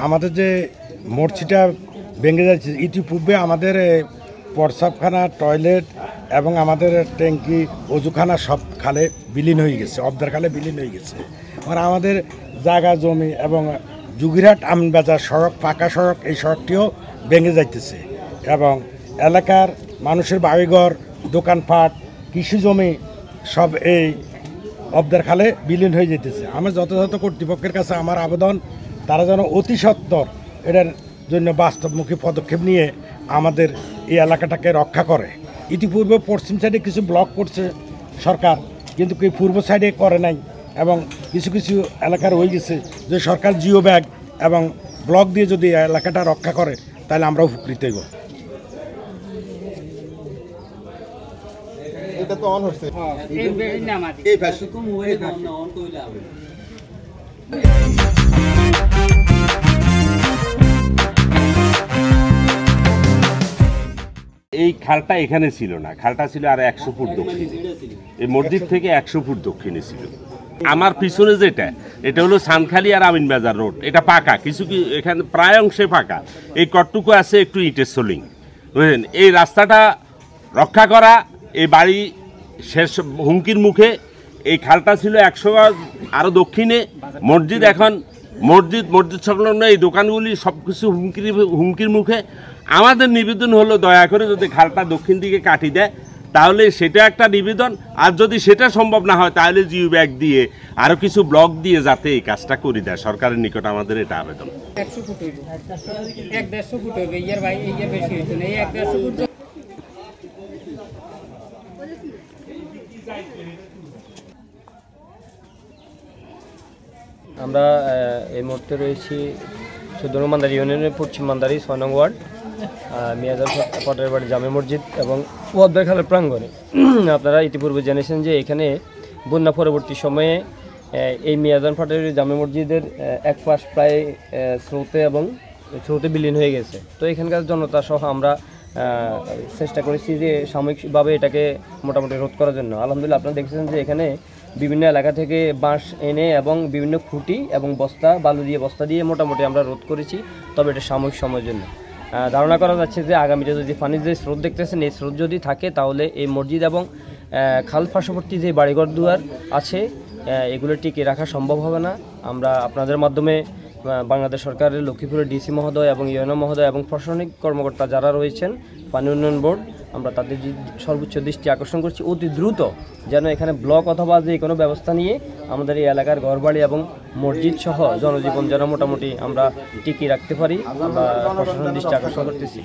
আমাদের যে মসজিদটা ভেঙে যাচ্ছে, ইতিপূর্বে আমাদের প্রস্রাবখানা, টয়লেট এবং আমাদের ট্যাঙ্কি, অজুখানা সব খালে বিলীন হয়ে গেছে, অবদার খালে বিলীন হয়ে গেছে। আর আমাদের জায়গা জমি এবং জুগিরহাট আমিনবাজার সড়ক, পাকা সড়ক, এই সড়কটিও ভেঙে যাইতেছে এবং এলাকার মানুষের বাড়িঘর, দোকানপাট, কৃষি জমি সব এই অবদার খালে বিলীন হয়ে যেতেছে। আমার যথাযথ কর্তৃপক্ষের কাছে আমার আবেদন, তারা যেন অতি সত্বর এটার জন্য বাস্তবমুখী পদক্ষেপ নিয়ে আমাদের এই এলাকাটাকে রক্ষা করে। ইতিপূর্বে পশ্চিম সাইডে কিছু ব্লক করছে সরকার, কিন্তু এই পূর্ব সাইডে করে নাই এবং কিছু কিছু এলাকার হয়ে গেছে। যে সরকার জিও ব্যাগ এবং ব্লক দিয়ে যদি এলাকাটা রক্ষা করে তাহলে আমরা উপকৃত হইব। এটা তো অন হচ্ছে এই ভাষা তো মোবাইলে অন কইলে হবে। এই খালটা এখানে ছিল না, খালটা ছিল আর 100 ফুট দক্ষিণে, এই মসজিদ থেকে 100 ফুট দক্ষিণে ছিল। আমার পিছনে যেটা, এটা হলো সানখালি আর আমিনবাজার রোড, এটা পাকা, কিছু কি এখানে প্রায় অংশে পাকা, এই কটটুকু আছে একটু ইটের সোলিং, বুঝলেন। এই রাস্তাটা রক্ষা করা, এই বাড়ি শেষ হুমকির মুখে। এই খালটা ছিল 100 গজ আরও দক্ষিণে মসজিদ, এখন মসজিদ সংলগ্ন এই দোকানগুলি সব কিছু হুমকির মুখে। আমাদের নিবেদন হলো, দয়া করে যদি খালটা দক্ষিণ দিকে কাটি দেয় তাহলে সেটা একটা নিবেদন, আর যদি সেটা সম্ভব না হয় তাহলে জিও ব্যাগ দিয়ে আরও কিছু ব্লক দিয়ে যাতে এই কাজটা করে দেয়, সরকারের নিকট আমাদের এটা আবেদন। 100 ফুট হইবে, 1-150 ফুট হইবে, ইয়ার ভাই এই বেশি হইতো না, এই 1-150 ফুট। আমরা এই মুহূর্তে রয়েছি 14 নং মান্দারি ইউনিয়নের পশ্চিম মান্দারি 6 নং ওয়ার্ড মিয়াজান পটের বাড়ি জামে মসজিদ এবং ওয়াদ্দার খালের প্রাঙ্গণে। আপনারা ইতিপূর্বে জেনেছেন যে এখানে বন্যা পরবর্তী সময়ে এই মিয়াজান পটের জামে মসজিদের এক পাশ প্রায় স্রোতে বিলীন হয়ে গেছে। তো এখানকার জনতা সহ আমরা চেষ্টা করেছি যে সাময়িকভাবে এটাকে মোটামুটি রোধ করার জন্য। আলহামদুলিল্লাহ আপনারা দেখছেন যে এখানে বিভিন্ন এলাকা থেকে বাঁশ এনে এবং বিভিন্ন খুঁটি এবং বালু দিয়ে বস্তা দিয়ে মোটামুটি আমরা রোধ করেছি, তবে এটা সাময়িক সময়ের জন্য। ধারণা করা যাচ্ছে যে আগামীতে যদি পানির যে স্রোত দেখতেছেন, এই স্রোত যদি থাকে তাহলে এই মসজিদ এবং খাল পার্শ্ববর্তী যে বাড়িঘর দুয়ার আছে এগুলো টিকিয়ে রাখা সম্ভব হবে না। আমরা আপনাদের মাধ্যমে বাংলাদেশ সরকারের লক্ষ্মীপুরের ডিসি মহোদয় এবং ইউএনও মহোদয় এবং প্রশাসনিক কর্মকর্তা যারা রয়েছেন, পানি উন্নয়ন বোর্ড, আমরা তাদের সর্বোচ্চ দৃষ্টি আকর্ষণ করছি অতি দ্রুত যেন এখানে ব্লক অথবা যে কোনো ব্যবস্থা নিয়ে আমাদের এই এলাকার ঘরবাড়ি এবং মসজিদ সহ জনজীবন যেন মোটামুটি আমরা টিকিয়ে রাখতে পারি, আমরা প্রশাসনের দৃষ্টি আকর্ষণ করতেছি।